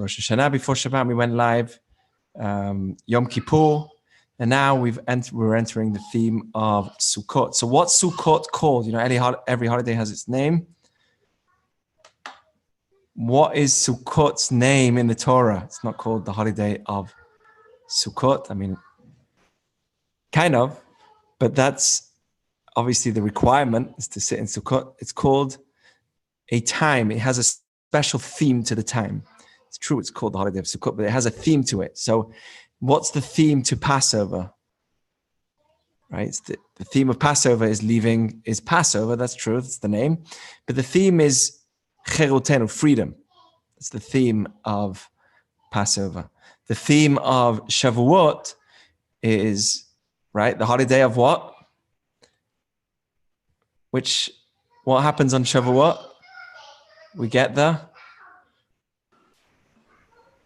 Rosh Hashanah before Shabbat. We went live. Yom Kippur. And now we're entering the theme of Sukkot. So what's Sukkot called? You know, every holiday has its name. What is Sukkot's name in the Torah? It's not called the holiday of Sukkot. I mean, kind of, but that's obviously the requirement is to sit in Sukkot. It's called a time. It has a special theme to the time. It's true, it's called the holiday of Sukkot, but it has a theme to it. So what's the theme to Passover? Right? It's the theme of Passover is Passover. That's true. That's the name. But the theme is Cherutenu, freedom. That's the theme of Passover. The theme of Shavuot is, right, the holiday of what? What happens on Shavuot? We get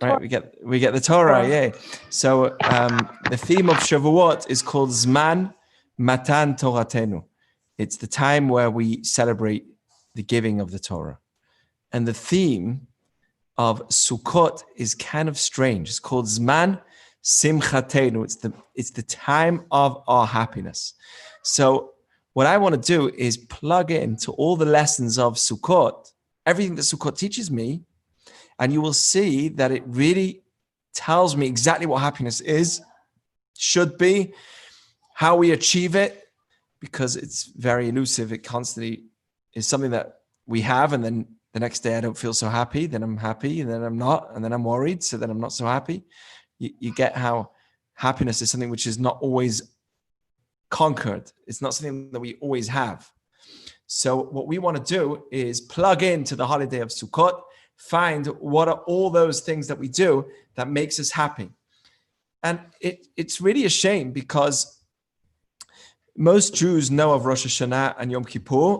right, we get the Torah, yay. So the theme of Shavuot is called Zman Matan Toratenu. It's the time where we celebrate the giving of the Torah. And the theme of Sukkot is kind of strange. It's called Zman Simchatenu. It's the time of our happiness. So what I want to do is plug into all the lessons of Sukkot, everything that Sukkot teaches me, and you will see that it really tells me exactly what happiness is, should be, how we achieve it, because it's very elusive. It constantly is something that we have, and then the next day I don't feel so happy, then I'm happy, and then I'm not, and then I'm worried, so then I'm not so happy. You get how happiness is something which is not always conquered. It's not something that we always have. So what we want to do is plug into the holiday of Sukkot, find what are all those things that we do that makes us happy. And it's really a shame because most Jews know of Rosh Hashanah and Yom Kippur,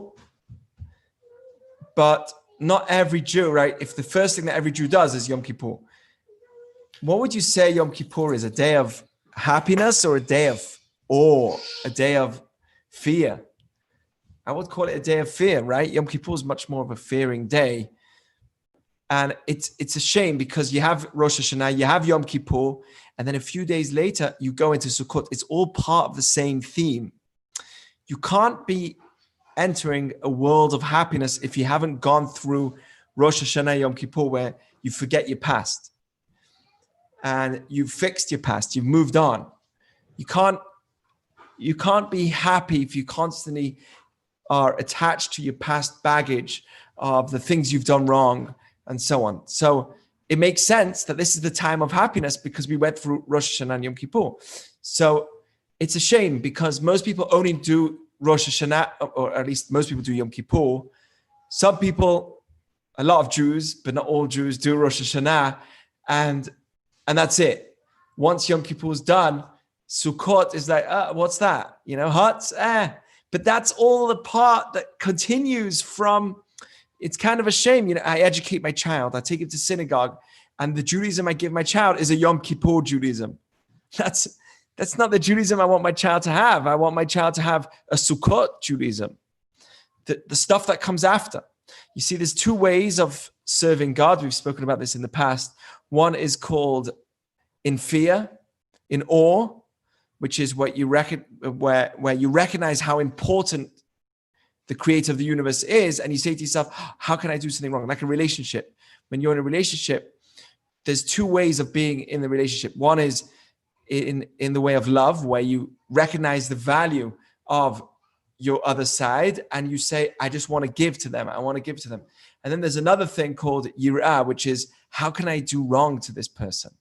but not every Jew, right? If the first thing that every Jew does is Yom Kippur, what would you say Yom Kippur is? A day of happiness or a day of awe, a day of fear? I would call it a day of fear, right? Yom Kippur is much more of a fearing day. And it's a shame because you have Rosh Hashanah, you have Yom Kippur, and then a few days later, you go into Sukkot. It's all part of the same theme. You can't be entering a world of happiness if you haven't gone through Rosh Hashanah, Yom Kippur, where you forget your past. And you've fixed your past, you've moved on. You can't be happy if you constantly are attached to your past baggage of the things you've done wrong, and so on. So it makes sense that this is the time of happiness because we went through Rosh Hashanah and Yom Kippur. So it's a shame because most people only do Rosh Hashanah, or at least most people do Yom Kippur. Some people, a lot of Jews, but not all Jews, do Rosh Hashanah, and that's it. Once Yom Kippur is done, Sukkot is like, what's that? You know, huts, But that's all the part that continues from. It's kind of a shame, you know, I educate my child, I take him to synagogue, and the Judaism I give my child is a Yom Kippur Judaism. That's not the Judaism I want my child to have. I want my child to have a Sukkot Judaism, the stuff that comes after. You see, there's two ways of serving God. We've spoken about this in the past. One is called in fear, in awe, which is what you where you recognize how important the creator of the universe is, and you say to yourself, how can I do something wrong? Like a relationship. When you're in a relationship, there's two ways of being in the relationship. One is in the way of love, where you recognize the value of your other side, and you say, I just want to give to them. I want to give to them. And then there's another thing called yirah, which is, how can I do wrong to this person?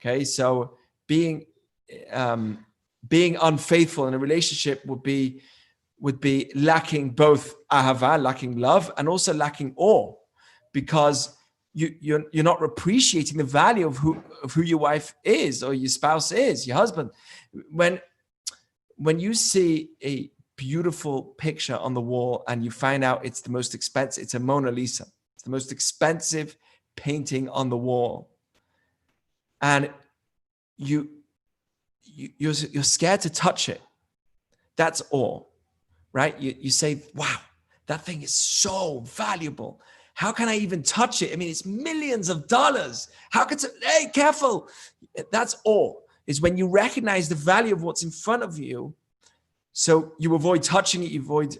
Okay, so being unfaithful in a relationship would be lacking both ahava, lacking love, and also lacking awe, because you're not appreciating the value of who your wife is, or your spouse is, your husband. When you see a beautiful picture on the wall and you find out it's the most expensive, it's a Mona Lisa, it's the most painting on the wall, and you're scared to touch it. That's awe, right? You say, wow, that thing is so valuable. How can I even touch it? I mean, it's millions of dollars. How could, hey, careful. That's awe, is when you recognize the value of what's in front of you. So you avoid touching it, you avoid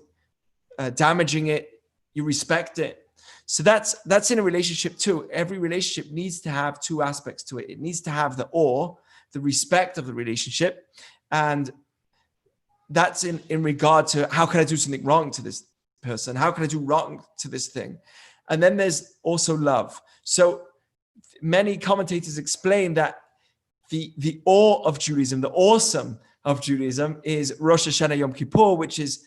damaging it, you respect it. So that's in a relationship too. Every relationship needs to have two aspects to it. It needs to have the awe, the respect of the relationship. And that's in regard to, how can I do something wrong to this person? How can I do wrong to this thing? And then there's also love. So many commentators explain that the awe of Judaism, the awesome of Judaism is Rosh Hashanah Yom Kippur, which is,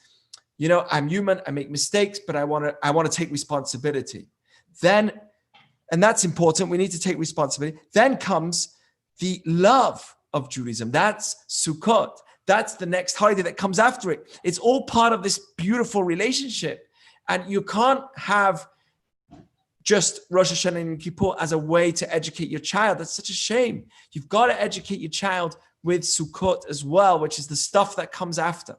I'm human, I make mistakes, but I want to take responsibility. Then, and that's important, we need to take responsibility. Then comes the love of Judaism. That's Sukkot. That's the next holiday that comes after it. It's all part of this beautiful relationship. And you can't have just Rosh Hashanah and Yom Kippur as a way to educate your child. That's such a shame. You've got to educate your child with Sukkot as well, which is the stuff that comes after.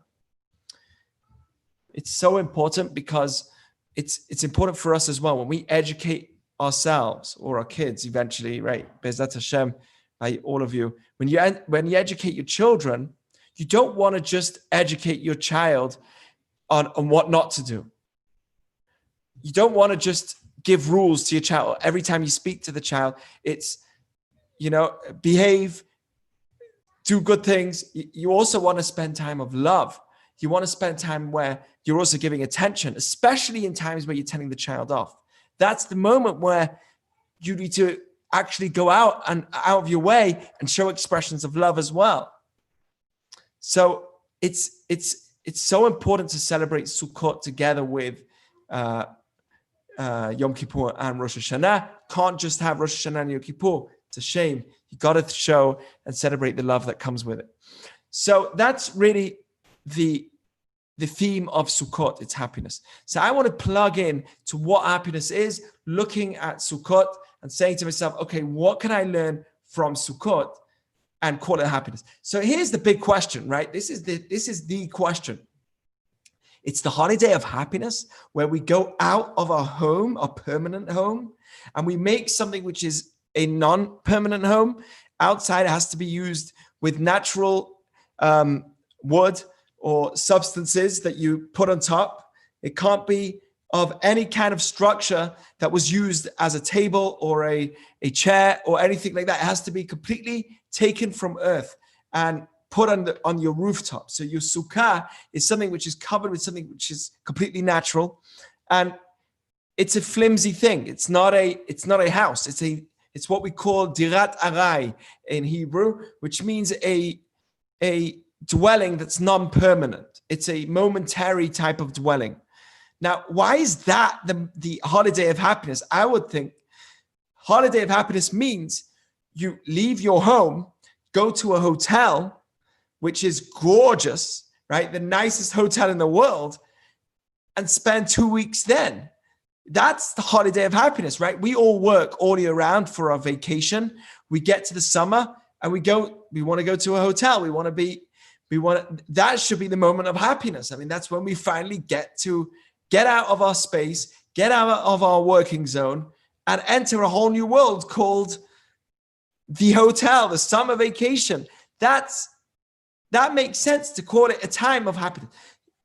It's so important because it's important for us as well. When we educate ourselves or our kids eventually, right? Bezat Hashem, by all of you. When you educate your children, you don't want to just educate your child on what not to do. You don't want to just give rules to your child. Every time you speak to the child, it's, behave, do good things. You also want to spend time of love. You want to spend time where you're also giving attention, especially in times where you're telling the child off. That's the moment where you need to actually go out of your way and show expressions of love as well. So it's so important to celebrate Sukkot together with Yom Kippur and Rosh Hashanah. Can't just have Rosh Hashanah and Yom Kippur. It's a shame. You got to show and celebrate the love that comes with it. So that's really the theme of Sukkot. It's happiness. So I want to plug in to what happiness is, looking at Sukkot and saying to myself, okay, what can I learn from Sukkot and call it happiness? So here's the big question, right? This is the question. It's the holiday of happiness where we go out of our home, our permanent home, and we make something which is a non-permanent home. Outside, it has to be used with natural wood or substances that you put on top. It can't be of any kind of structure that was used as a table or a chair or anything like that. It has to be completely taken from earth and put on your rooftop. So your sukkah is something which is covered with something which is completely natural, and it's a flimsy thing. It's not a house. It's what we call dirat arai in Hebrew, which means a dwelling that's non-permanent. It's a momentary type of dwelling. Now, why is that the holiday of happiness? I would think holiday of happiness means you leave your home, go to a hotel, which is gorgeous, right? The nicest hotel in the world, and spend 2 weeks then. That's the holiday of happiness, right? We all work all year round for our vacation. We get to the summer and we want to go to a hotel. That should be the moment of happiness. I mean, that's when we finally get out of our space, get out of our working zone, and enter a whole new world called the hotel, the summer vacation. That makes sense to call it a time of happiness.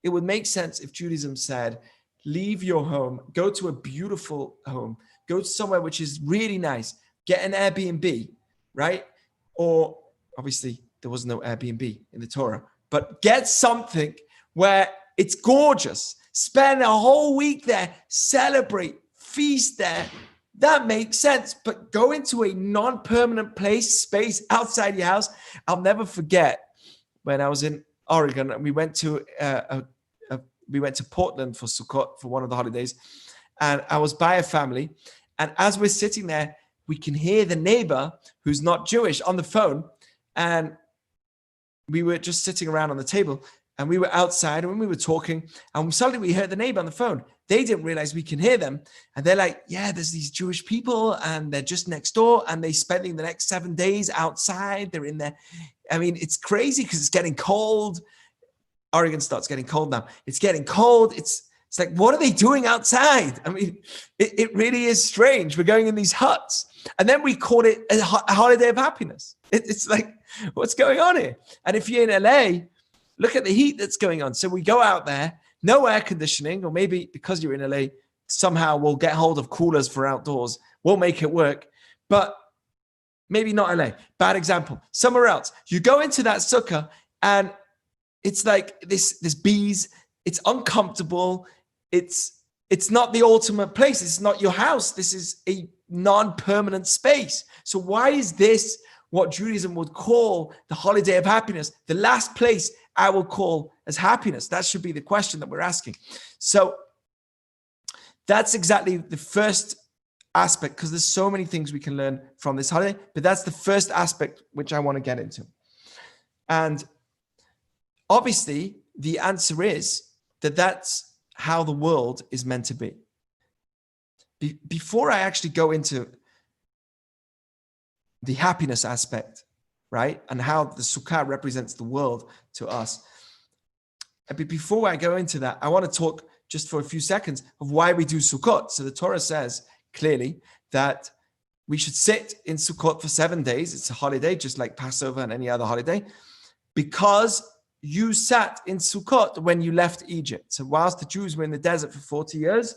It would make sense if Judaism said, leave your home, go to a beautiful home, go to somewhere which is really nice, get an Airbnb, right? Or obviously there was no Airbnb in the Torah, but get something where it's gorgeous. Spend a whole week there, celebrate, feast there. That makes sense. But go into a non-permanent space outside your house. I'll never forget when I was in Oregon and we went to Portland for Sukkot for one of the holidays, and I was by a family, and as we're sitting there, we can hear the neighbor who's not Jewish on the phone, and we were just sitting around on the table, and we were outside, and when we were talking, and suddenly we heard the neighbor on the phone. They didn't realize we can hear them, and they're like, yeah, there's these Jewish people, and they're just next door, and they're spending the next 7 days outside. They're in there. I mean, it's crazy because it's getting cold. Oregon starts getting cold now. It's getting cold. It's like, what are they doing outside? I mean, it really is strange. We're going in these huts, and then we call it a holiday of happiness. It's like, what's going on here? And if you're in LA, look at the heat that's going on. So we go out there, no air conditioning, or maybe because you're in LA, somehow we'll get hold of coolers for outdoors. We'll make it work, but maybe not LA. Bad example. Somewhere else, you go into that sukkah, and it's like this bees. It's uncomfortable. It's not the ultimate place. It's not your house. This is a non-permanent space. So why is this what Judaism would call the holiday of happiness, the last place I will call as happiness? That should be the question that we're asking. So that's exactly the first aspect, because there's so many things we can learn from this holiday, but that's the first aspect which I want to get into. And obviously the answer is that that's how the world is meant to be. Before I actually go into the happiness aspect, right, and how the Sukkah represents the world to us, but before I go into that, I want to talk just for a few seconds of why we do Sukkot. So the Torah says clearly that we should sit in Sukkot for 7 days. It's a holiday, just like Passover and any other holiday, because you sat in Sukkot when you left Egypt. So whilst the Jews were in the desert for 40 years,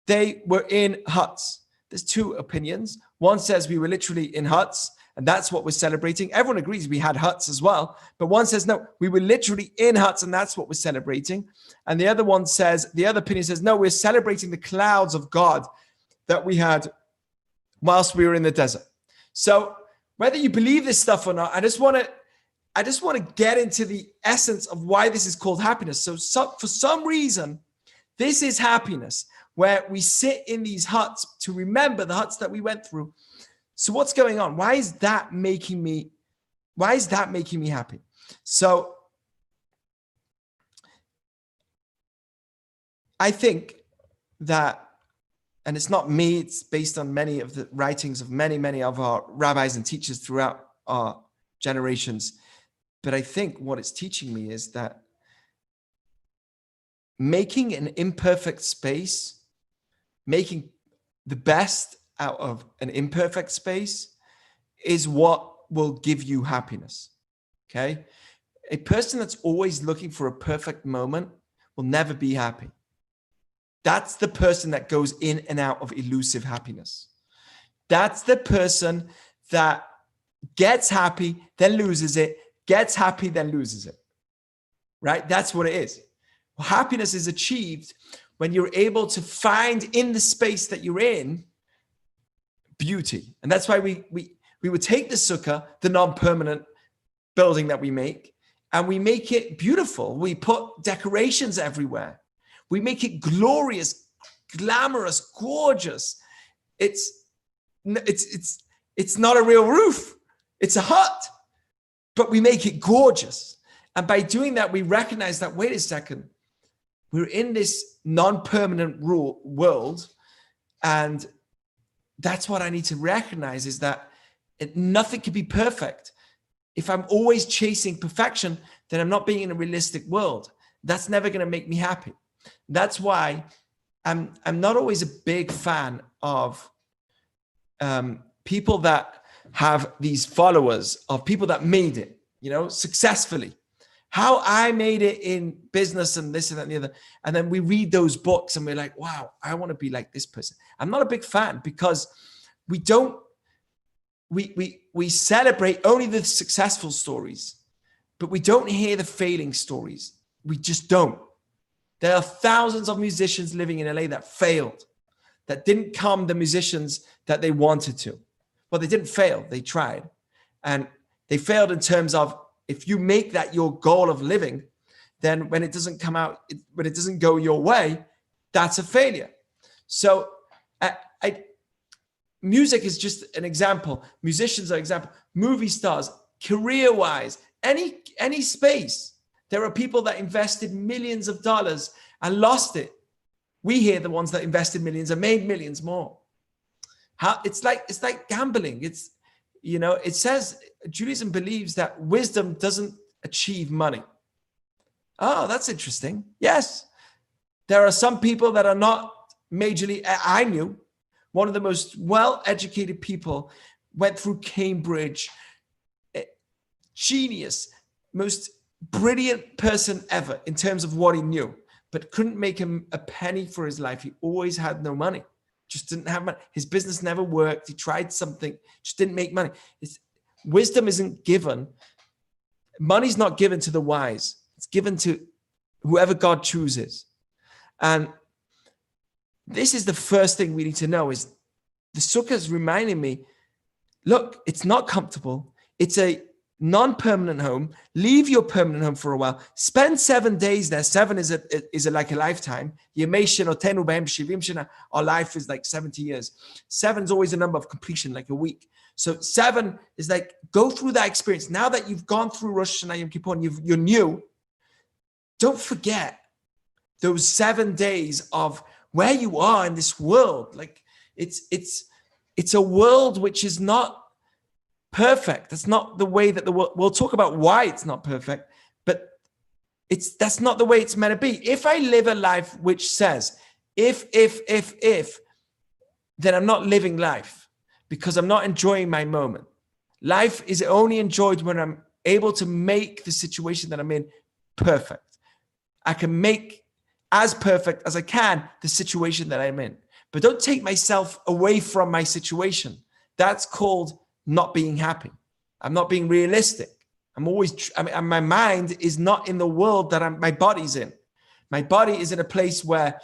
they were in huts. There's two opinions. One says we were literally in huts, and that's what we're celebrating. Everyone agrees we had huts as well, but one says, no, we were literally in huts, and that's what we're celebrating. And the other one says, the other opinion says, no, we're celebrating the clouds of God that we had whilst we were in the desert. So whether you believe this stuff or not, I just want to get into the essence of why this is called happiness. So for some reason, this is happiness, where we sit in these huts to remember the huts that we went through. So what's going on? Why is that making me happy? So I think that, and it's not me, it's based on many of the writings of many of our rabbis and teachers throughout our generations. But I think what it's teaching me is that making an imperfect space, making the best out of an imperfect space, is what will give you happiness. Okay? A person that's always looking for a perfect moment will never be happy. That's the person that goes in and out of elusive happiness. That's the person that gets happy, then loses it, gets happy, then loses it, right? That's what it is. Well, happiness is achieved when you're able to find in the space that you're in beauty. And that's why we would take the sukkah, the non-permanent building that we make, and we make it beautiful. We put decorations everywhere. We make it glorious, glamorous, gorgeous. It's not a real roof. It's a hut. But we make it gorgeous. And by doing that, we recognize that, wait a second, we're in this non-permanent world. And that's what I need to recognize, is that nothing can be perfect. If I'm always chasing perfection, then I'm not being in a realistic world. That's never going to make me happy. That's why I'm not always a big fan of people that have these followers, of people that made it, successfully. How I made it in business and this and that and the other. And then we read those books and we're like, wow, I want to be like this person. I'm not a big fan, because we celebrate only the successful stories, but we don't hear the failing stories. We just don't. There are thousands of musicians living in LA that failed, that didn't become the musicians that they wanted to. Well, they didn't fail, they tried. And they failed in terms of, if you make that your goal of living, then when it doesn't come out, when it doesn't go your way, that's a failure. So music is just an example. Musicians are an example. Movie stars, career-wise, any space. There are people that invested millions of dollars and lost it. We hear the ones that invested millions and made millions more. It's like gambling. It says Judaism believes that wisdom doesn't achieve money. Oh, that's interesting. Yes, There are some people that are not majorly, I knew one of the most well-educated people, went through Cambridge, genius, most brilliant person ever in terms of what he knew, but couldn't make him a penny for his life. He always had no money, just didn't have money. His business never worked. He tried something, just didn't make money. Wisdom isn't given. Money's not given to the wise. It's given to whoever God chooses. And this is the first thing we need to know, is the sukkah is reminding me, look, it's not comfortable. It's a non-permanent home. Leave your permanent home for a while. Spend 7 days there. 7 is like a lifetime. Our life is like 70 years. 7 is always a number of completion, like a week. So 7 is like, go through that experience. Now that you've gone through Rosh Hashanah, Yom Kippur, and you're new, don't forget those 7 days of where you are in this world. Like it's a world which is not perfect. That's not the way that the world, we'll talk about why it's not perfect, but that's not the way it's meant to be. If I live a life which says, if, then I'm not living life, because I'm not enjoying my moment. Life is only enjoyed when I'm able to make the situation that I'm in perfect. I can make as perfect as I can the situation that I'm in, but don't take myself away from my situation. That's called not being happy. I'm not being realistic. My mind is not in the world that my body's in. My body is in a place where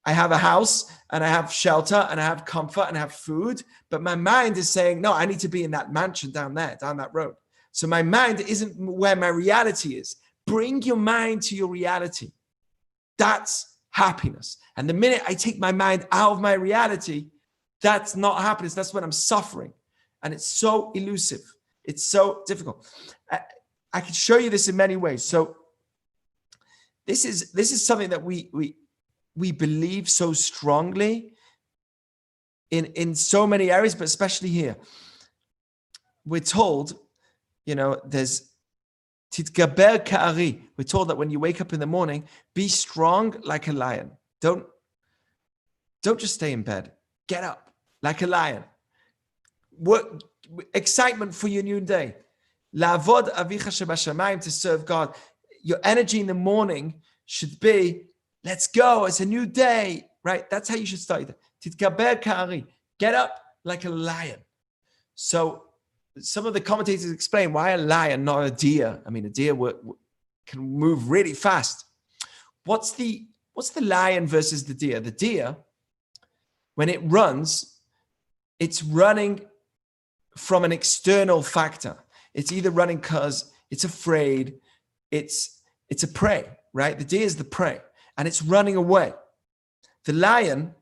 I have a house and I have shelter and I have comfort and I have food, but my mind is saying, no, I need to be in that mansion down there, down that road. So my mind isn't where my reality is. Bring your mind to your reality. That's happiness. And the minute I take my mind out of my reality, that's not happiness. That's when I'm suffering. And it's so elusive. It's so difficult. I can show you this in many ways. So this is something that we believe so strongly in so many areas, but especially here. We're told, there's Titgaber ka'ari. We're told that when you wake up in the morning, be strong like a lion. Don't just stay in bed. Get up like a lion. What excitement for your new day. La'avod avicha shebashamayim, to serve God. Your energy in the morning should be, let's go. It's a new day, right? That's how you should start it. Titgaber ka'ari. Get up like a lion. So some of the commentators explain why a lion, not a deer. I mean, a deer can move really fast. What's the lion versus the deer? The deer, when it runs, it's running from an external factor. It's either running because it's afraid, it's a prey, right? The deer is the prey, and it's running away. The lion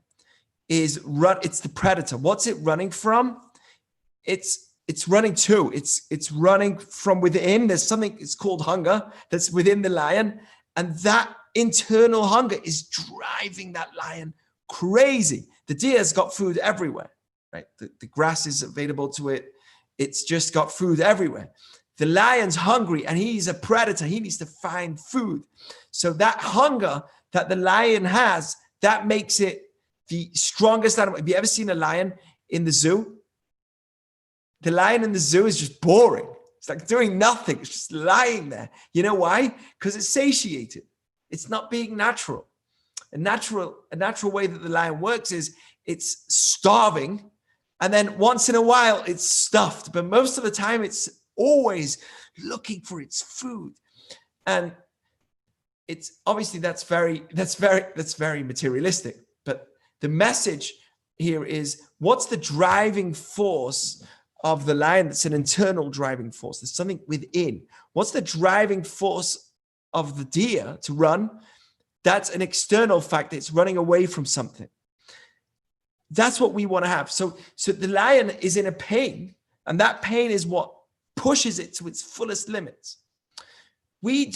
it's the predator. What's it running from? It's running to. It's running from within. There's something, it's called hunger, that's within the lion, and that internal hunger is driving that lion crazy. The deer's got food everywhere, right? The grass is available to it. It's just got food everywhere. The lion's hungry and he's a predator. He needs to find food. So that hunger that the lion has, that makes it the strongest animal. Have you ever seen a lion in the zoo? The lion in the zoo is just boring. It's like doing nothing. It's just lying there. You know why? Because it's satiated. It's not being natural. A natural way that the lion works is it's starving, and then once in a while it's stuffed. But most of the time it's always looking for its food. And it's obviously that's very materialistic. But the message here is, what's the driving force of the lion? That's an internal driving force. There's something within. What's the driving force of the deer to run? That's an external factor. It's running away from something. That's what we want to have. So the lion is in a pain, and that pain is what pushes it to its fullest limits. We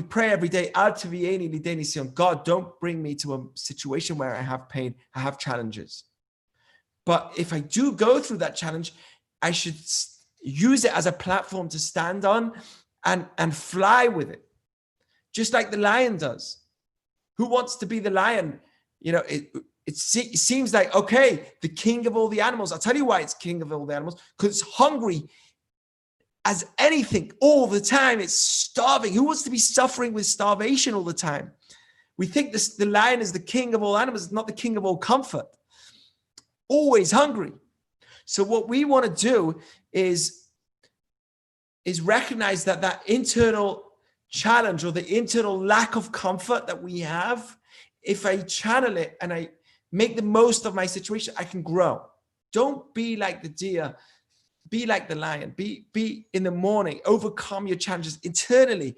pray every day, God, don't bring me to a situation where I have pain, I have challenges. But if I do go through that challenge, I should use it as a platform to stand on and fly with it, just like the lion does. Who wants to be the lion? It seems like, okay, the king of all the animals. I'll tell you why it's king of all the animals, because it's hungry as anything all the time. It's starving. Who wants to be suffering with starvation all the time? We think the lion is the king of all animals. It's not the king of all comfort. Always hungry. So what we want to do is recognize that internal challenge or the internal lack of comfort that we have. If I channel it and I make the most of my situation, I can grow. Don't be like the deer. Be like the lion. Be in the morning. Overcome your challenges internally.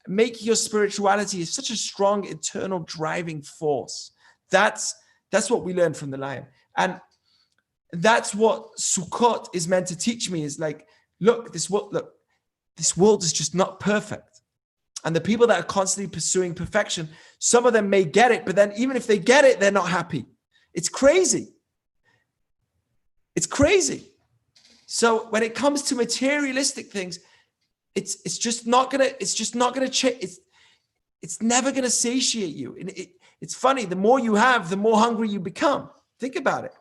Make your spirituality such a strong internal driving force. That's what we learn from the lion. And that's what Sukkot is meant to teach me, is like, this world is just not perfect. And the people that are constantly pursuing perfection, some of them may get it, but then even if they get it, they're not happy. It's crazy. It's crazy. So when it comes to materialistic things, it's just not gonna change. It's never gonna satiate you. And it's funny. The more you have, the more hungry you become. Think about it.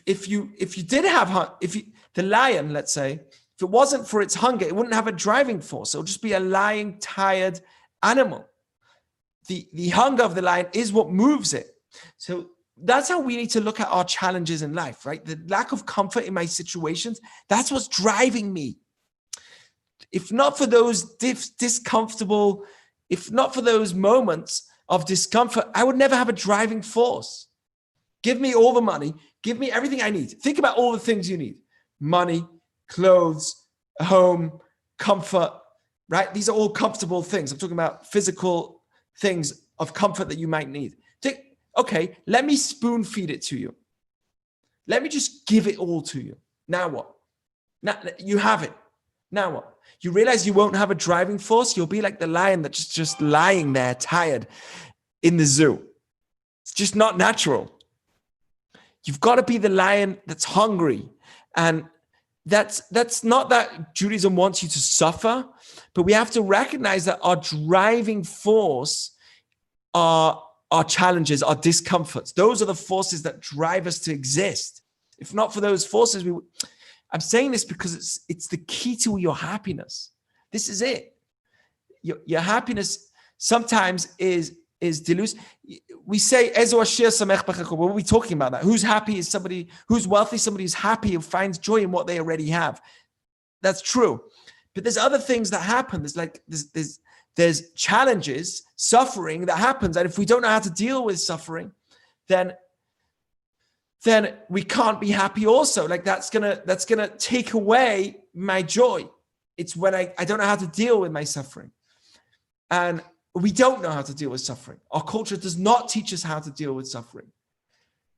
If you did have the lion, let's say, if it wasn't for its hunger, it wouldn't have a driving force. It would just be a lying, tired animal. The hunger of the lion is what moves it. So that's how we need to look at our challenges in life, right? The lack of comfort in my situations, that's what's driving me. If not for those discomfortable, if not for those moments of discomfort, I would never have a driving force. Give me all the money. Give me everything I need. Think about all the things you need. Money, clothes, a home, comfort, right? These are all comfortable things. I'm talking about physical things of comfort that you might need. Okay, let me spoon feed it to you. Let me just give it all to you. Now what? Now you have it. Now what? You realize you won't have a driving force. You'll be like the lion that's just lying there tired in the zoo. It's just not natural. You've got to be the lion that's hungry. And that's not that Judaism wants you to suffer, but we have to recognize that our driving force are our challenges, our discomforts. Those are the forces that drive us to exist. If not for those forces, I'm saying this because it's the key to your happiness. This is it. Your happiness sometimes is delusive. We say, what are we talking about that? Who's happy is somebody who's wealthy, somebody who's happy and finds joy in what they already have. That's true. But there's other things that happen. There's challenges, suffering that happens. And if we don't know how to deal with suffering, then we can't be happy also. Like that's gonna take away my joy. It's when I don't know how to deal with my suffering. And we don't know how to deal with suffering. Our culture does not teach us how to deal with suffering.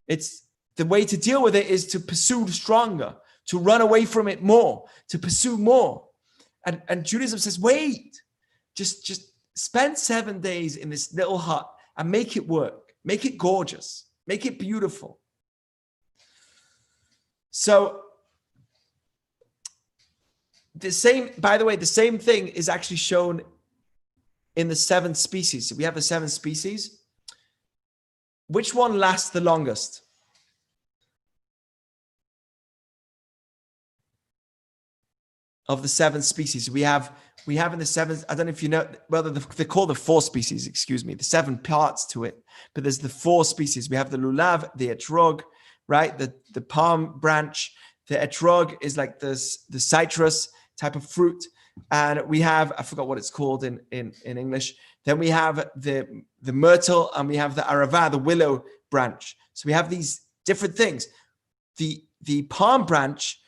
It's the way to deal with it is to pursue stronger, to run away from it more, to pursue more. And Judaism says, wait, just spend 7 days in this little hut and make it work. Make it gorgeous. Make it beautiful. So the same thing is actually shown in the 7 species. So we have the 7 species. Which one lasts the longest? Of the 7 species, we have in the 7. I don't know if you know. Well, they're called the 4 species. Excuse me, the 7 parts to it. But there's the 4 species. We have the lulav, the etrog, right? The palm branch. The etrog is like the citrus type of fruit. And we have, I forgot what it's called in English. Then we have the myrtle and we have the arava, the willow branch. So we have these different things. The palm branch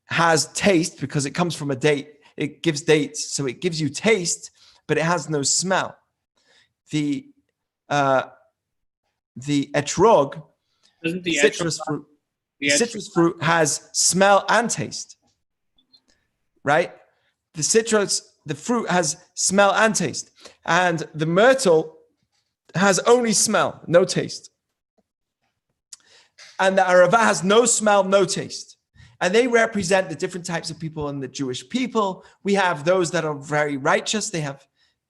has taste because it comes from a date. It gives dates. So it gives you taste, but it has no smell. The etrog, citrus fruit has smell and taste, right? The fruit has smell and taste. And the myrtle has only smell, no taste. And the arava has no smell, no taste. And they represent the different types of people in the Jewish people. We have those that are very righteous. They have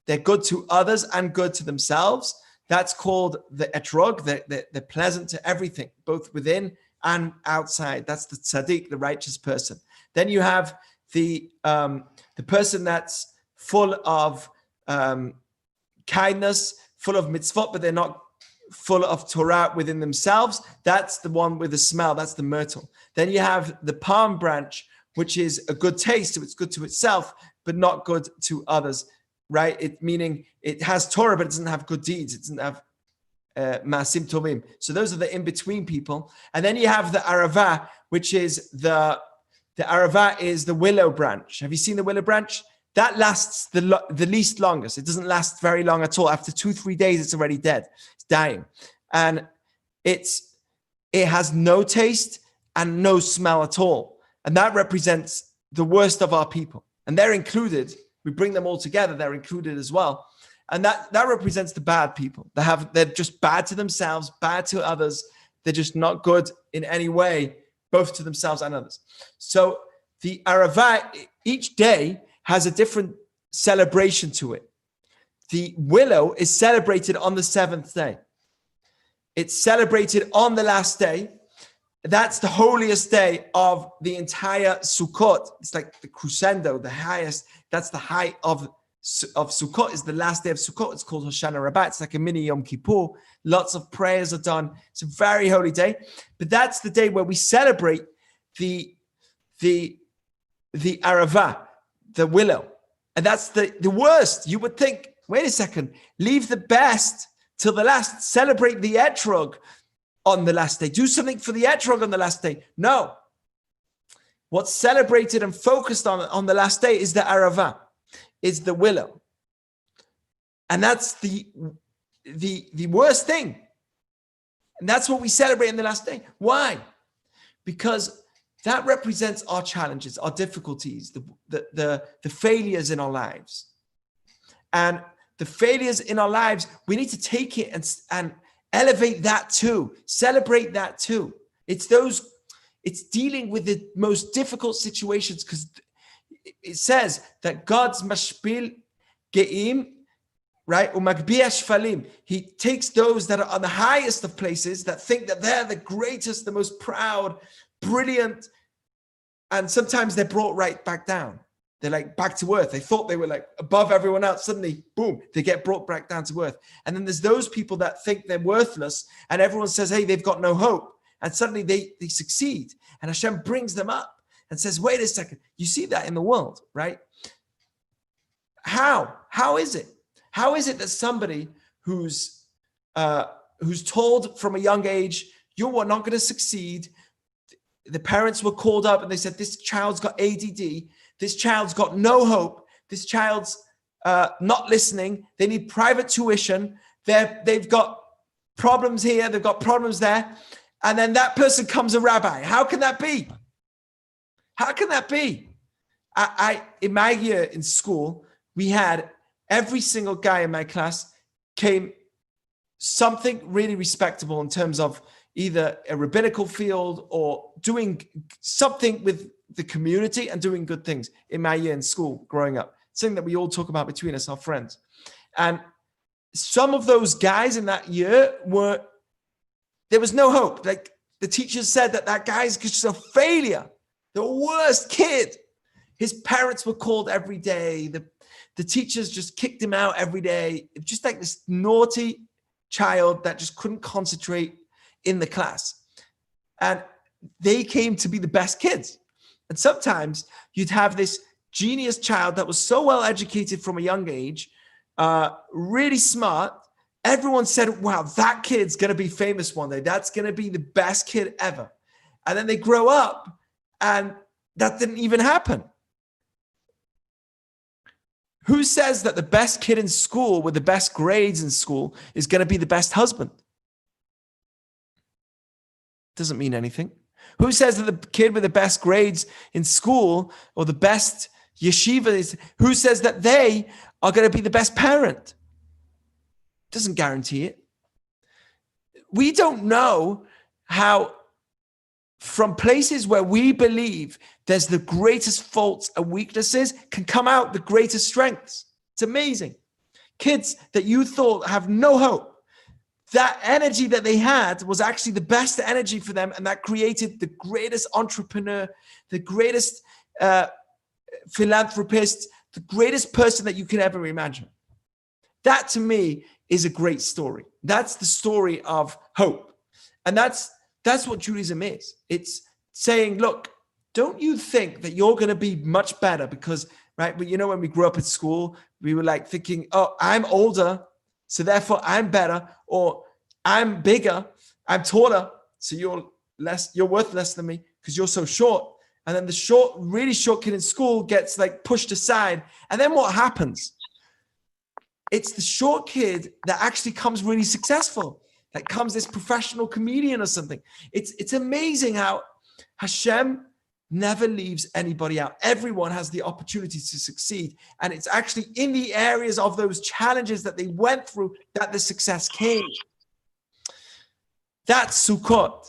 they're good to others and good to themselves. That's called the etrog. They're pleasant to everything, both within and outside. That's the tzaddik, the righteous person. Then you have the person that's full of kindness, full of mitzvot, but they're not full of Torah within themselves. That's the one with the smell. That's the myrtle. Then you have the palm branch, which is a good taste, so it's good to itself, but not good to others, right? Meaning it has Torah, but it doesn't have good deeds. It doesn't have Maasim Tovim. So those are the in-between people. And then you have the Arava, which is the Arava is the willow branch. Have you seen the willow branch? That lasts the least longest. It doesn't last very long at all. After 2-3 days, it's already dead. It's dying. And it has no taste and no smell at all. And that represents the worst of our people. And they're included. We bring them all together. They're included as well. And that represents the bad people. They're just bad to themselves, bad to others. They're just not good in any way, both to themselves and others. So the Arava, each day has a different celebration to it. The willow is celebrated on the 7th day. It's celebrated on the last day. That's the holiest day of the entire Sukkot. It's like the crescendo, the highest. That's the height of Sukkot, is the last day of Sukkot. It's called Hoshana Rabbah. It's like a mini Yom Kippur. Lots of prayers are done. It's a very holy day. But that's the day where we celebrate the Arava, the willow. And that's the worst. You would think, wait a second, leave the best till the last. Celebrate the etrog on the last day. Do something for the etrog on the last day. No. What's celebrated and focused on the last day is the Arava, is the willow. And that's the worst thing. And that's what we celebrate on the last day. Why? Because that represents our challenges, our difficulties, the failures in our lives. And the failures in our lives, we need to take it and elevate that too. Celebrate that too. It's dealing with the most difficult situations, because it says that God's mashpil ge'im, right? Umagbiya shfalim. He takes those that are on the highest of places, that think that they're the greatest, the most proud, brilliant, and sometimes they're brought right back down. They're like back to earth. They thought they were like above everyone else. Suddenly, boom, they get brought back down to earth. And then there's those people that think they're worthless, and everyone says, hey, they've got no hope. And suddenly they succeed. And Hashem brings them up and says, wait a second. You see that in the world, right? How is it? How is it that somebody who's told from a young age, you're not going to succeed? The parents were called up and they said, this child's got ADD. This child's got no hope. This child's not listening. They need private tuition. They've got problems here. They've got problems there. And then that person comes a rabbi. How can that be? How can that be? In my year in school, we had every single guy in my class came something really respectable in terms of either a rabbinical field or doing something with the community and doing good things in my year in school growing up. Something that we all talk about between us, our friends. And some of those guys in that year there was no hope. Like the teachers said that guy's just a failure, the worst kid. His parents were called every day. The teachers just kicked him out every day. Just like this naughty child that just couldn't concentrate in the class. And they came to be the best kids. And sometimes you'd have this genius child that was so well educated from a young age, really smart. Everyone said, wow, that kid's going to be famous one day. That's going to be the best kid ever. And then they grow up and that didn't even happen. Who says that the best kid in school with the best grades in school is going to be the best husband? Doesn't mean anything. Who says that the kid with the best grades in school or the best yeshiva who says that they are going to be the best parent? Doesn't guarantee it. We don't know how from places where we believe there's the greatest faults and weaknesses can come out the greatest strengths. It's amazing. kids that you thought have no hope, that energy that they had was actually the best energy for them. And that created the greatest entrepreneur, the greatest philanthropist, the greatest person that you can ever imagine. That to me is a great story. That's the story of hope. And that's what Judaism is. It's saying, look, don't you think that you're going to be much better because, right? But when we grew up at school, we were like thinking, oh, I'm older, so therefore I'm better, or I'm bigger, I'm taller, so you're worth less than me because you're so short. And then the really short kid in school gets like pushed aside. And then what happens? It's the short kid that actually comes really successful, that comes this professional comedian or something. It's amazing how Hashem never leaves anybody out. Everyone has the opportunity to succeed. And it's actually in the areas of those challenges that they went through that the success came. That's Sukkot.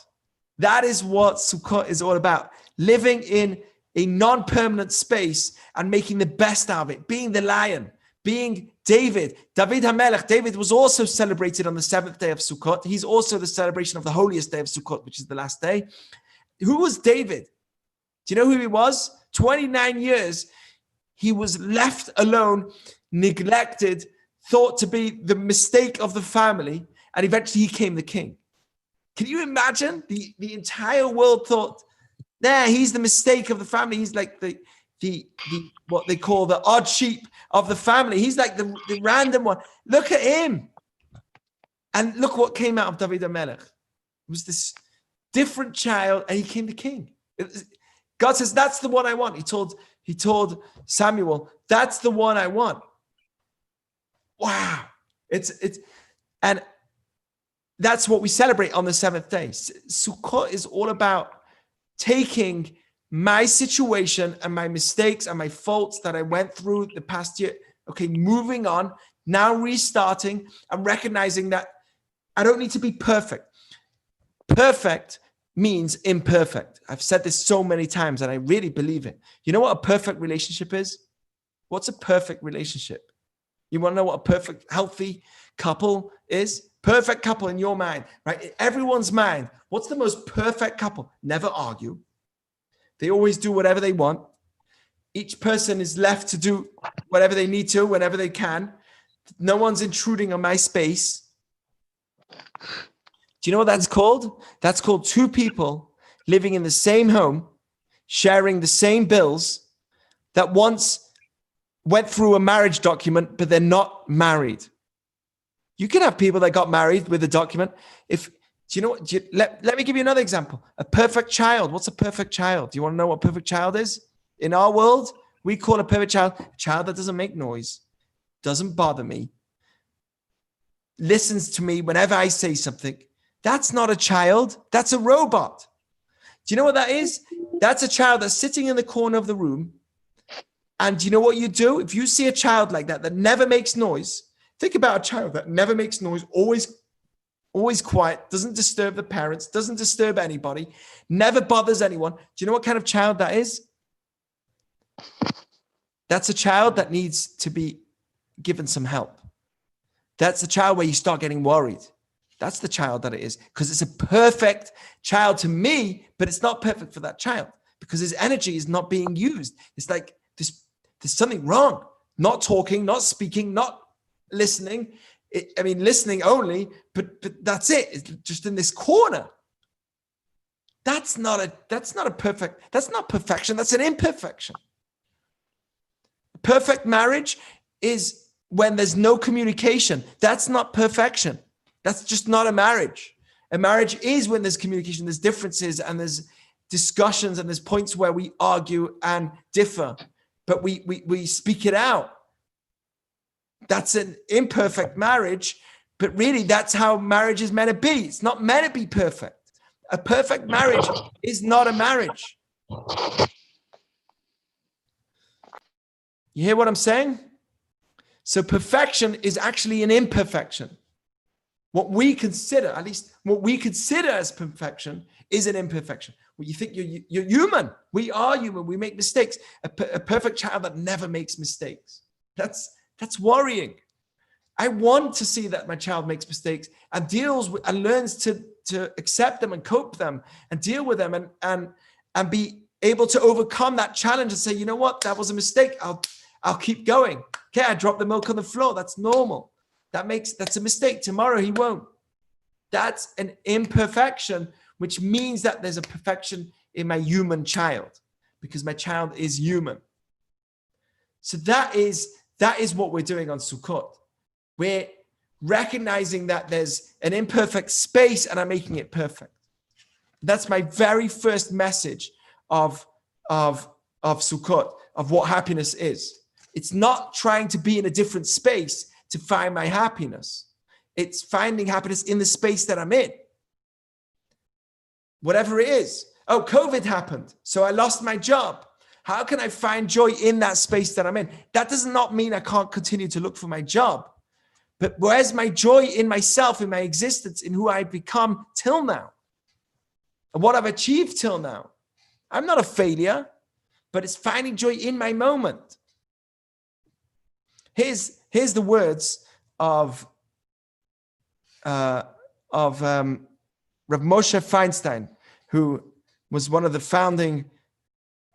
That is what Sukkot is all about. Living in a non-permanent space and making the best out of it. Being the lion. Being David HaMelech. David was also celebrated on the 7th day of Sukkot. He's also the celebration of the holiest day of Sukkot, which is the last day. Who was David? Do you know who he was? 29 years. He was left alone, neglected, thought to be the mistake of the family, and eventually he became the king. Can you imagine? The entire world thought, nah, he's the mistake of the family. He's like the what they call the odd sheep of the family. He's like the random one. Look at him. And look what came out of David HaMelech. It was this different child, and he became the king. God says, that's the one I want. He told Samuel, that's the one I want. Wow. And that's what we celebrate on the 7th day. Sukkot is all about taking my situation and my mistakes and my faults that I went through the past year. Okay, moving on, now restarting and recognizing that I don't need to be perfect. Perfect means imperfect. I've said this so many times and I really believe it. You know what a perfect relationship is? What's a perfect relationship? You want to know what a perfect, healthy couple is? Perfect couple in your mind, right? In everyone's mind, what's the most perfect couple? Never argue. They always do whatever they want. Each person is left to do whatever they need to, whenever they can. No one's intruding on my space. Do you know what that's called? That's called two people living in the same home, sharing the same bills, that once went through a marriage document, but they're not married. You can have people that got married with a document. Let me give you another example. A perfect child. What's a perfect child? Do you want to know what a perfect child is? In our world, we call a perfect child a child that doesn't make noise, doesn't bother me, listens to me whenever I say something. That's not a child. That's a robot. Do you know what that is? That's a child that's sitting in the corner of the room. And do you know what you do? If you see a child like that never makes noise, think about a child that never makes noise, always quiet, doesn't disturb the parents, doesn't disturb anybody, never bothers anyone. Do you know what kind of child that is? That's a child that needs to be given some help. That's a child where you start getting worried. That's the child that it is, because it's a perfect child to me, but it's not perfect for that child because his energy is not being used. It's like there's something wrong. Not talking, not speaking, not listening. Listening only, but that's it. It's just in this corner. That's not perfection. That's an imperfection. Perfect marriage is when there's no communication. That's not perfection. That's just not a marriage. A marriage is when there's communication, there's differences and there's discussions and there's points where we argue and differ, but we speak it out. That's an imperfect marriage, but really that's how marriage is meant to be. It's not meant to be perfect. A perfect marriage is not a marriage. You hear what I'm saying? So perfection is actually an imperfection. What we consider, at least what we consider as perfection, is an imperfection. Well, you think you're human. We are human. We make mistakes. A perfect child that never makes mistakes. That's worrying. I want to see that my child makes mistakes and deals with and learns to accept them and cope them and deal with them and be able to overcome that challenge and say, you know what, that was a mistake. I'll keep going. Okay, I dropped the milk on the floor. That's normal. That's a mistake. Tomorrow he won't. That's an imperfection, which means that there's a perfection in my human child, because my child is human. So that is what we're doing on Sukkot. We're recognizing that there's an imperfect space and I'm making it perfect. That's my very first message of Sukkot, of what happiness is. It's not trying to be in a different space to find my happiness. It's finding happiness in the space that I'm in. Whatever it is. Oh, COVID happened, so I lost my job. How can I find joy in that space that I'm in? That does not mean I can't continue to look for my job. But where's my joy in myself, in my existence, in who I've become till now? And what I've achieved till now? I'm not a failure, but it's finding joy in my moment. Here's the words of Rav Moshe Feinstein, who was one of the founding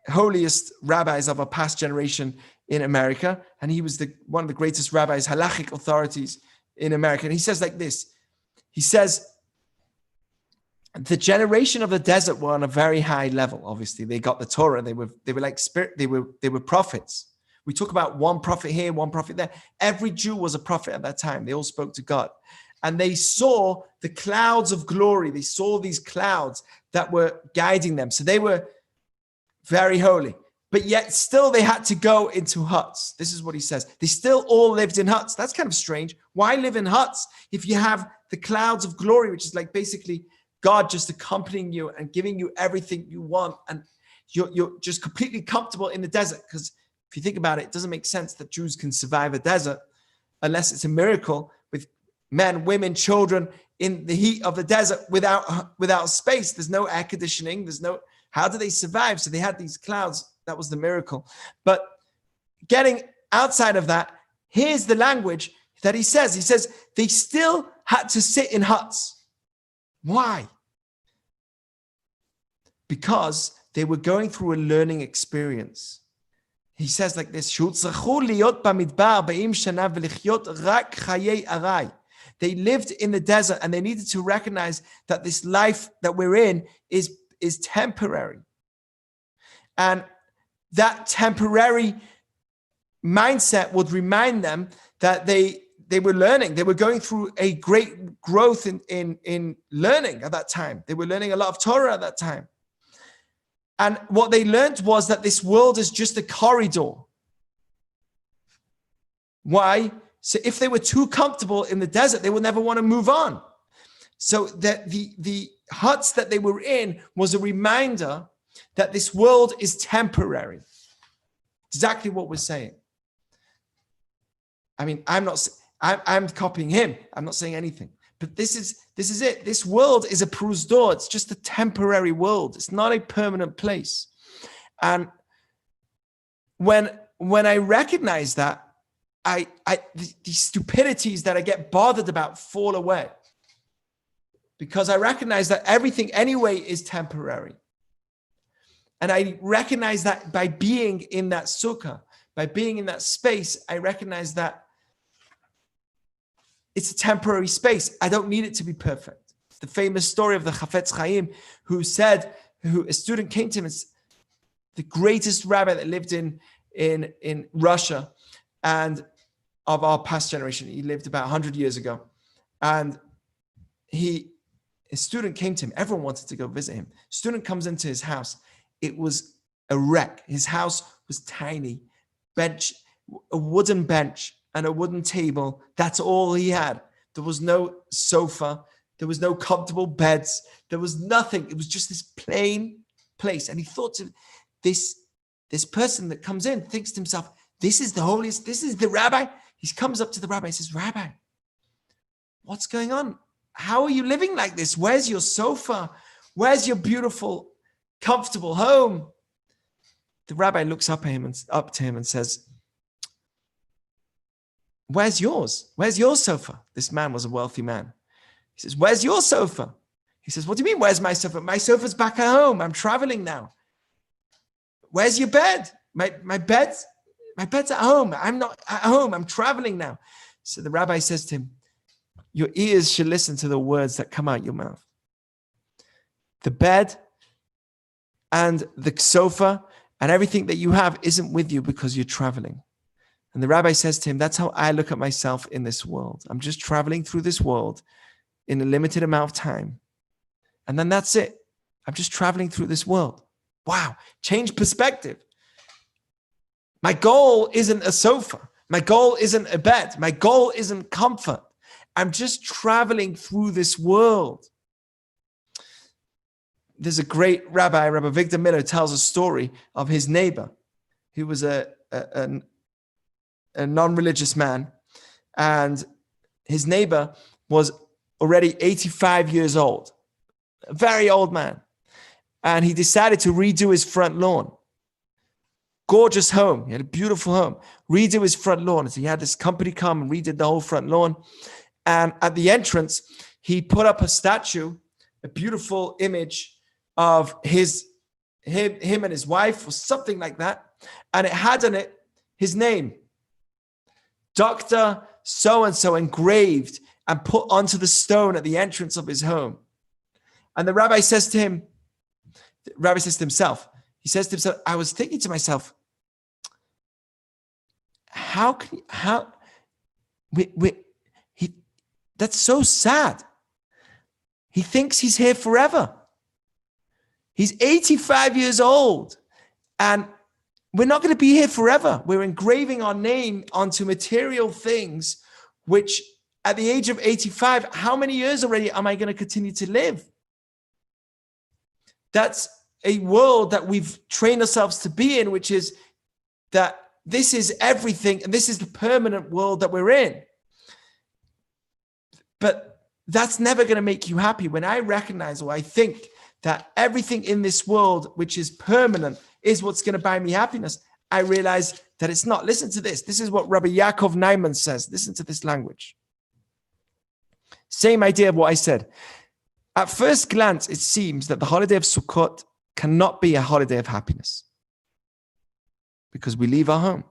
holiest rabbis of a past generation in America. And he was one of the greatest rabbis, halachic authorities in America. And he says like this, he says, the generation of the desert were on a very high level. Obviously, they got the Torah. They were like spirit. They were prophets. We talk about one prophet here, one prophet there. Every Jew was a prophet at that time. They all spoke to God. And they saw the clouds of glory. They saw these clouds that were guiding them. So they were very holy. But yet still they had to go into huts. This is what he says. They still all lived in huts. That's kind of strange. Why live in huts if you have the clouds of glory, which is like basically God just accompanying you and giving you everything you want. And you're just completely comfortable in the desert. Because if you think about it, it doesn't make sense that Jews can survive a desert unless it's a miracle with men, women, children in the heat of the desert without space. There's no air conditioning. How do they survive? So they had these clouds. That was the miracle. But getting outside of that, here's the language that he says. He says they still had to sit in huts. Why? Because they were going through a learning experience. He says like this, they lived in the desert and they needed to recognize that this life that we're in is temporary. And that temporary mindset would remind them that they were learning. They were going through a great growth in learning at that time. They were learning a lot of Torah at that time. And what they learned was that this world is just a corridor. Why? So if they were too comfortable in the desert, they would never want to move on. So that the huts that they were in was a reminder that this world is temporary. Exactly what we're saying. I mean, I'm copying him. I'm not saying anything. But this is it. This world is a prusdor. It's just a temporary world. It's not a permanent place. And when I recognize that, the stupidities that I get bothered about fall away. Because I recognize that everything anyway is temporary. And I recognize that by being in that sukkah, by being in that space, I recognize that it's a temporary space. I don't need it to be perfect. The famous story of the Chafetz Chaim, who a student came to him, it's the greatest rabbi that lived in Russia and of our past generation. He lived about 100 years ago. And a student came to him. Everyone wanted to go visit him. Student comes into his house. It was a wreck. His house was tiny. A wooden bench and a wooden table. That's all he had. There was no sofa. There was no comfortable beds. There was nothing. It was just this plain place. And he thought to this person that comes in, thinks to himself, this is the holiest. This is the rabbi. He comes up to the rabbi and says, Rabbi, what's going on? How are you living like this? Where's your sofa? Where's your beautiful, comfortable home? The rabbi looks up to him and says, where's yours? Where's your sofa? This man was a wealthy man. He says, where's your sofa? He says, what do you mean, where's my sofa? My sofa's back at home. I'm traveling now. Where's your bed? My bed's at home. I'm not at home. I'm traveling now. So the rabbi says to him, your ears should listen to the words that come out your mouth. The bed and the sofa and everything that you have isn't with you because you're traveling. And the rabbi says to him, that's how I look at myself in this world. I'm just traveling through this world in a limited amount of time. And then that's it. I'm just traveling through this world. Wow. Change perspective. My goal isn't a sofa. My goal isn't a bed. My goal isn't comfort. I'm just traveling through this world. There's a great rabbi, Rabbi Victor Miller, tells a story of his neighbor. He was a non-religious man, and his neighbor was already 85 years old, a very old man. And he decided to redo his front lawn. Gorgeous home. He had a beautiful home. Redo his front lawn. So he had this company come and redid the whole front lawn. And at the entrance, he put up a statue, a beautiful image of him and his wife or something like that. And it had on it his name, Dr. So-and-so, engraved and put onto the stone at the entrance of his home. And the rabbi says to him, I was thinking to myself, that's so sad. He thinks he's here forever. He's 85 years old, and we're not going to be here forever. We're engraving our name onto material things, which at the age of 85, how many years already am I going to continue to live? That's a world that we've trained ourselves to be in, which is that this is everything, and this is the permanent world that we're in. But that's never going to make you happy. When I recognize, or I think that everything in this world, which is permanent, is what's going to buy me happiness, I realize that it's not. Listen to this. This is what Rabbi Yaakov Naiman says. Listen to this language. Same idea of what I said. At first glance, it seems that the holiday of Sukkot cannot be a holiday of happiness because we leave our home.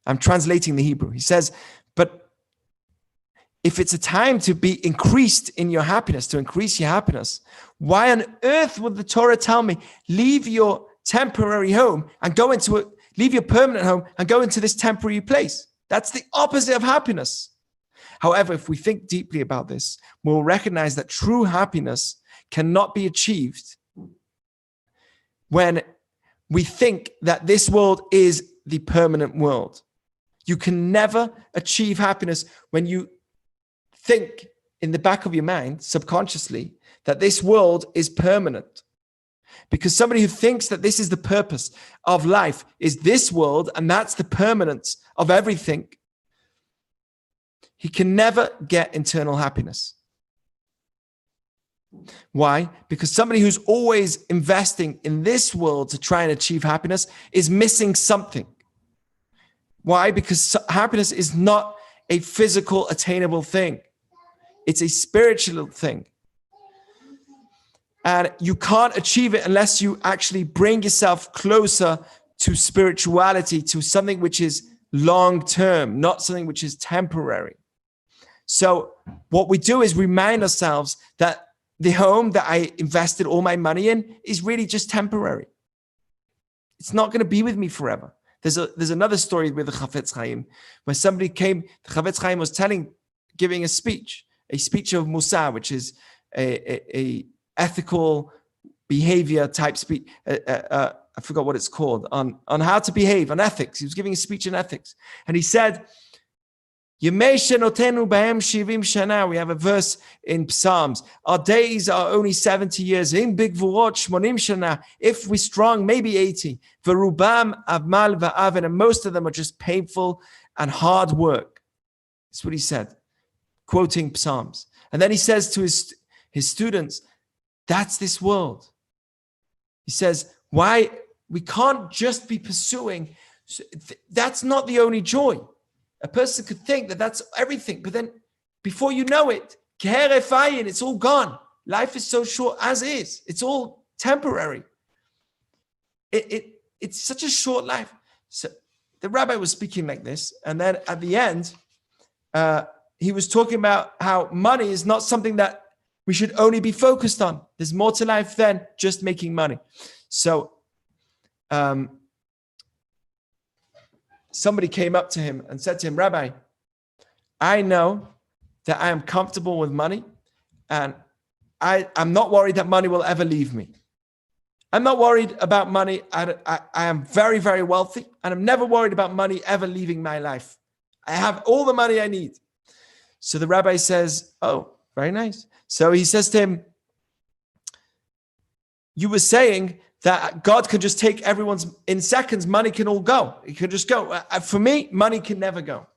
I'm translating the Hebrew. He says, but if it's a time to be increased in your happiness, to increase your happiness, why on earth would the Torah tell me, leave your temporary home and go into it, leave your permanent home and go into this temporary place? That's the opposite of happiness. However, if we think deeply about this, we'll recognize that true happiness cannot be achieved when we think that this world is the permanent world. You can never achieve happiness when you think in the back of your mind, subconsciously, that this world is permanent. Because somebody who thinks that this is the purpose of life, is this world, and that's the permanence of everything, he can never get internal happiness. Why? Because somebody who's always investing in this world to try and achieve happiness is missing something. Why? Because happiness is not a physical, attainable thing. It's a spiritual thing. And you can't achieve it unless you actually bring yourself closer to spirituality, to something which is long-term, not something which is temporary. So what we do is remind ourselves that the home that I invested all my money in is really just temporary. It's not going to be with me forever. There's another story with the Chafetz Chaim where somebody came, the Chafetz Chaim was giving a speech of Musa, which is a ethical behavior type speech. I forgot what it's called, on how to behave, on ethics. He was giving a speech on ethics. And he said, we have a verse in Psalms. Our days are only 70 years. If we're strong, maybe 80. And most of them are just painful and hard work. That's what he said, quoting Psalms. And then he says to his students, that's this world. He says, why we can't just be pursuing. That's not the only joy. A person could think that that's everything, but then before you know it, it's all gone. Life is so short as is. It's all temporary. It's such a short life. So the rabbi was speaking like this, and then at the end, he was talking about how money is not something that we should only be focused on. There's more to life than just making money. So somebody came up to him and said to him, Rabbi, I know that I am comfortable with money, and I'm not worried that money will ever leave me. I'm not worried about money. I am very, very wealthy, and I'm never worried about money ever leaving my life. I have all the money I need. So the rabbi says, oh, very nice. So he says to him, you were saying that God can just take everyone's, in seconds, money can all go. It can just go. For me, money can never go.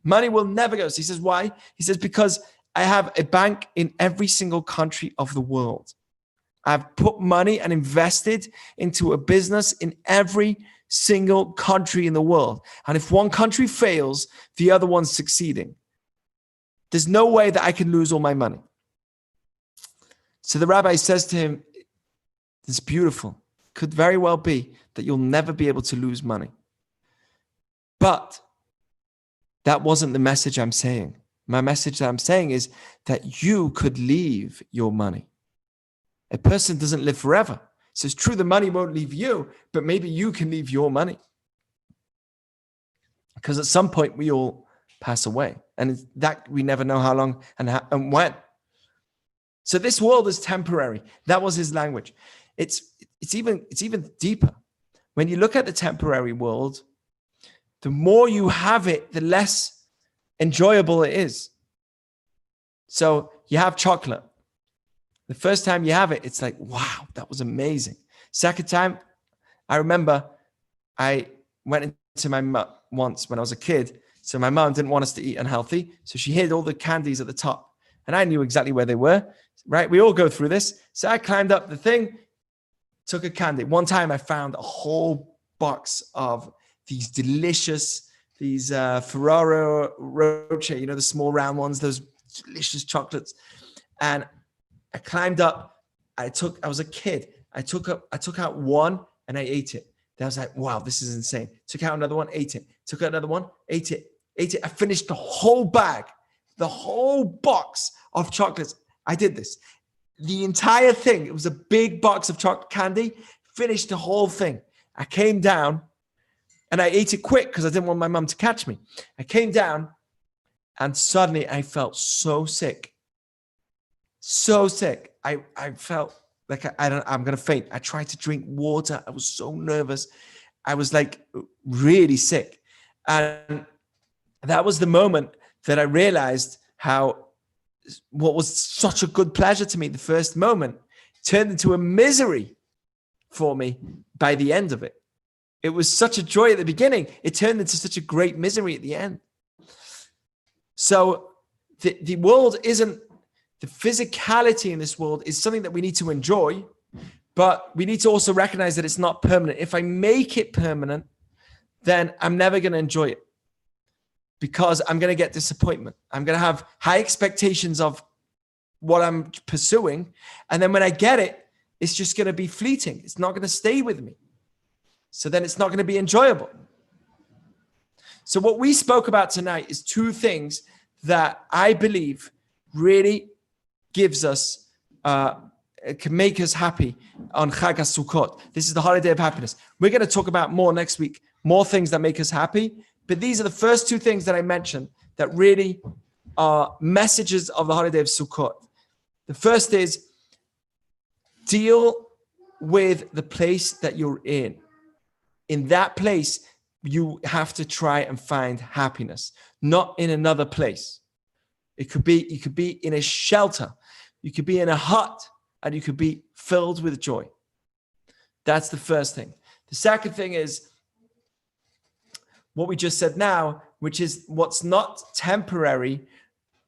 Money will never go. So he says, why? He says, because I have a bank in every single country of the world. I've put money and invested into a business in every single country in the world. And if one country fails, the other one's succeeding. There's no way that I can lose all my money. So the rabbi says to him, it's beautiful. Could very well be that you'll never be able to lose money. But that wasn't the message I'm saying. My message that I'm saying is that you could leave your money. A person doesn't live forever. So it's true the money won't leave you, but maybe you can leave your money. Because at some point we all pass away. And that we never know how long and when. So this world is temporary. That was his language. It's even deeper. When you look at the temporary world, the more you have it, the less enjoyable it is. So you have chocolate. The first time you have it, it's like, wow, that was amazing. Second time, I remember I went into my mum once when I was a kid. So my mom didn't want us to eat unhealthy. So she hid all the candies at the top. And I knew exactly where they were, right? We all go through this. So I climbed up the thing, took a candy. One time I found a whole box of these delicious, Ferrero Rocher, the small round ones, those delicious chocolates. And I climbed up. I was a kid. I took out one and I ate it. Then I was like, wow, this is insane. Took out another one, ate it. Took out another one, ate it. I finished the whole bag, the whole box of chocolates. I did this. The entire thing. It was a big box of chocolate candy. Finished the whole thing. I came down and I ate it quick because I didn't want my mom to catch me. I came down and suddenly I felt so sick. So sick. I felt like I'm going to faint. I tried to drink water. I was so nervous. I was like really sick. And that was the moment that I realized how what was such a good pleasure to me, the first moment, turned into a misery for me by the end of it. It was such a joy at the beginning. It turned into such a great misery at the end. So the world isn't, the physicality in this world is something that we need to enjoy, but we need to also recognize that it's not permanent. If I make it permanent, then I'm never going to enjoy it because I'm going to get disappointment. I'm going to have high expectations of what I'm pursuing. And then when I get it, it's just going to be fleeting. It's not going to stay with me. So then it's not going to be enjoyable. So what we spoke about tonight is two things that I believe really gives us, can make us happy on Chag Sukkot. This is the holiday of happiness. We're going to talk about more next week, more things that make us happy. But these are the first two things that I mentioned that really are messages of the holiday of Sukkot. The first is deal with the place that you're in. In that place, you have to try and find happiness, not in another place. You could be in a shelter. You could be in a hut and you could be filled with joy. That's the first thing. The second thing is what we just said now, which is what's not temporary.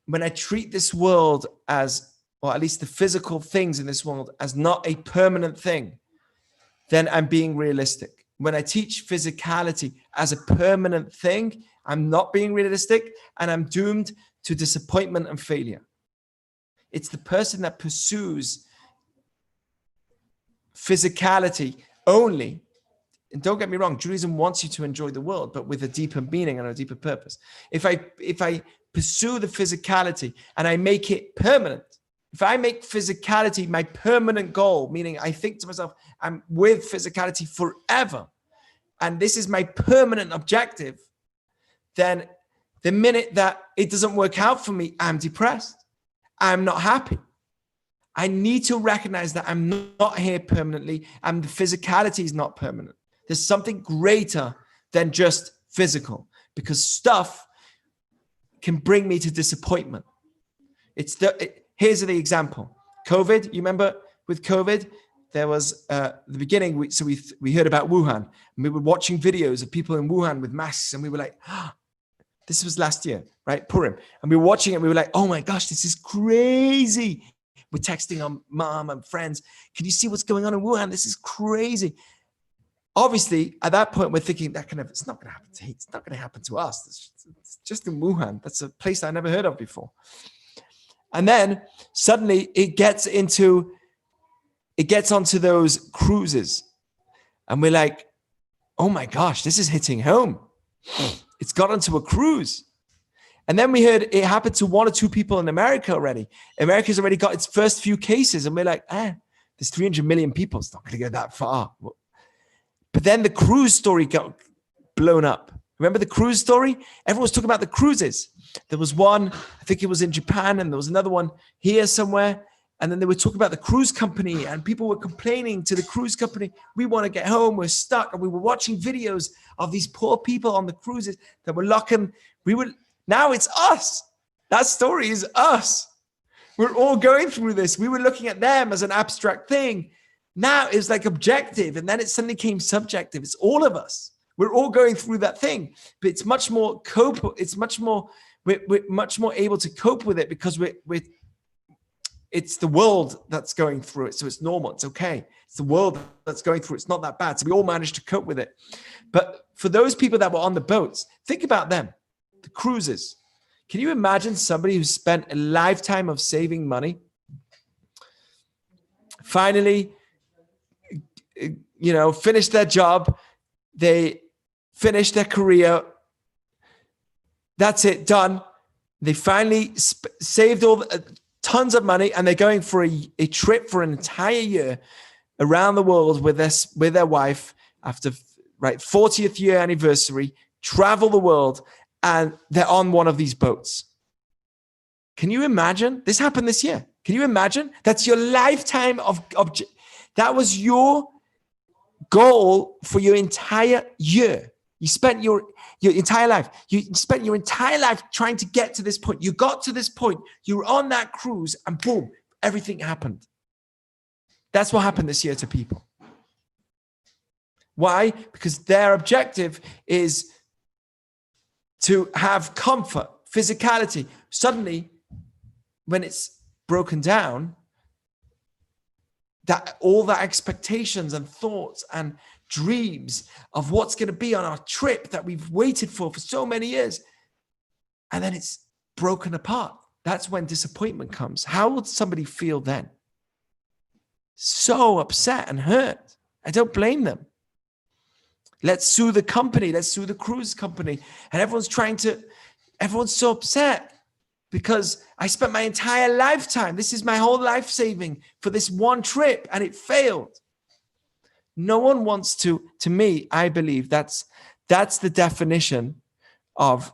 When I treat this world as, or at least the physical things in this world, as not a permanent thing, then I'm being realistic. when I teach physicality as a permanent thing, I'm not being realistic and I'm doomed to disappointment and failure. It's the person that pursues physicality only. And don't get me wrong, Judaism wants you to enjoy the world, but with a deeper meaning and a deeper purpose. If I pursue the physicality and I make it permanent, if I make physicality my permanent goal, meaning I think to myself, I'm with physicality forever, and this is my permanent objective, then the minute that it doesn't work out for me, I'm depressed. I'm not happy. I need to recognize that I'm not here permanently and the physicality is not permanent. There's something greater than just physical, because stuff can bring me to disappointment. Here's the example. COVID, you remember with COVID, there was the beginning, we heard about Wuhan, and we were watching videos of people in Wuhan with masks, and we were like, this was last year, right? Purim. And we were watching it, and we were like, oh my gosh, this is crazy. We're texting our mom and friends. Can you see what's going on in Wuhan? This is crazy. Obviously, at that point, we're thinking it's not going to happen to It's not going to happen to us. It's just in Wuhan. That's a place I never heard of before. And then suddenly it gets onto those cruises. And we're like, oh my gosh, this is hitting home. It's got onto a cruise. And then we heard it happened to 1 or 2 people in America already. America's already got its first few cases. And we're like, there's 300 million people. It's not going to go that far. But then the cruise story got blown up. Remember the cruise story? Everyone was talking about the cruises. There was one, I think it was in Japan, and there was another one here somewhere. And then they were talking about the cruise company, and people were complaining to the cruise company, we want to get home, we're stuck. And we were watching videos of these poor people on the cruises that were locking. Now it's us. That story is us. We're all going through this. We were looking at them as an abstract thing. Now it's like objective, and then it suddenly became subjective. It's all of us. We're all going through that thing, but it's much more we're much more able to cope with it because it's the world that's going through it. So it's normal. It's okay. It's the world that's going through it. It's not that bad. So we all managed to cope with it. But for those people that were on the boats, think about them, the cruises. Can you imagine somebody who spent a lifetime of saving money, finally, finished their job, they finished their career, that's it, done. They finally saved tons of money, and they're going for a trip for an entire year around the world with their wife after 40th year anniversary, travel the world, and they're on one of these boats. Can you imagine? This happened this year. Can you imagine? That's your lifetime that was your goal for your entire year. You spent your entire life. You spent your entire life trying to get to this point. You got to this point. You were on that cruise, and boom, everything happened. That's what happened this year to people. Why? Because their objective is to have comfort, physicality. Suddenly, when it's broken down, that all the expectations and thoughts and dreams of what's going to be on our trip that we've waited for so many years, and then it's broken apart. That's when disappointment comes. How would somebody feel then? So upset and hurt. I don't blame them. Let's sue the company. Let's sue the cruise company. And everyone's so upset because I spent my entire lifetime. This is my whole life saving for this one trip, and it failed. No one wants to me, I believe that's the definition of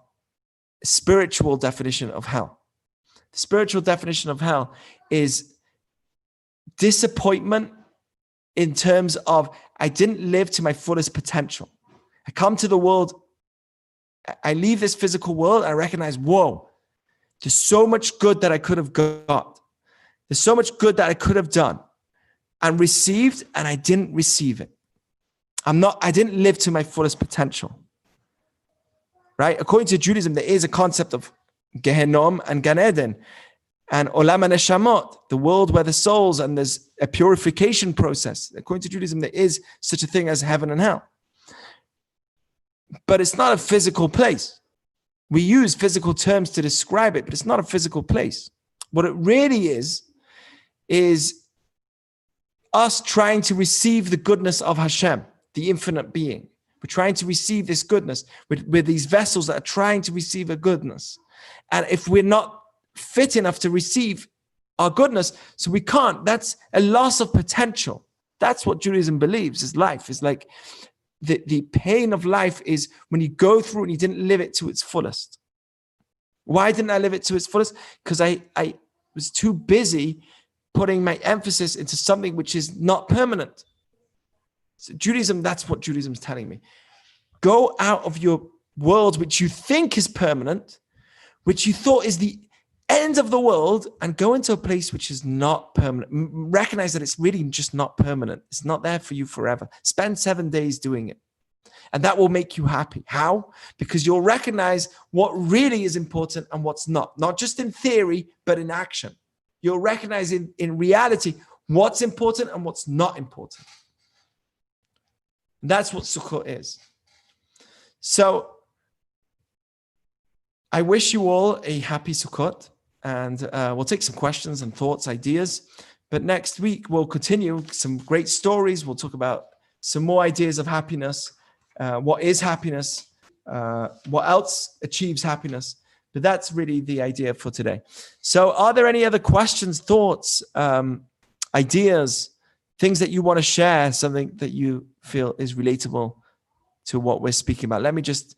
spiritual definition of hell. The spiritual definition of hell is disappointment in terms of I didn't live to my fullest potential. I come to the world, I leave this physical world, I recognize, whoa, there's so much good that I could have got. There's so much good that I could have done and received, and I didn't receive it. I didn't live to my fullest potential. Right? According to Judaism, there is a concept of Gehenom and Gan Eden and Olam HaNeshamot, the world where the souls, and there's a purification process. According to Judaism, there is such a thing as heaven and hell. but it's not a physical place. We use physical terms to describe it, but it's not a physical place. What it really is us trying to receive the goodness of Hashem, the infinite being. We're trying to receive this goodness. We're these vessels that are trying to receive a goodness. And if we're not fit enough to receive our goodness, so we can't, that's a loss of potential. That's what Judaism believes is life. Is like the pain of life is when you go through and you didn't live it to its fullest. Why didn't I live it to its fullest? Because I was too busy putting my emphasis into something which is not permanent. So Judaism, that's what Judaism is telling me. Go out of your world, which you think is permanent, which you thought is the end of the world, and go into a place which is not permanent. Recognize that it's really just not permanent. It's not there for you forever. Spend 7 days doing it. And that will make you happy. How? Because you'll recognize what really is important and what's not just in theory, but in action. You'll recognize in reality what's important and what's not important. And that's what Sukkot is. So I wish you all a happy Sukkot, and we'll take some questions and thoughts, ideas. But next week, we'll continue some great stories. We'll talk about some more ideas of happiness. What is happiness? What else achieves happiness? But that's really the idea for today. So are there any other questions, thoughts, ideas, things that you want to share, something that you feel is relatable to what we're speaking about? Let me just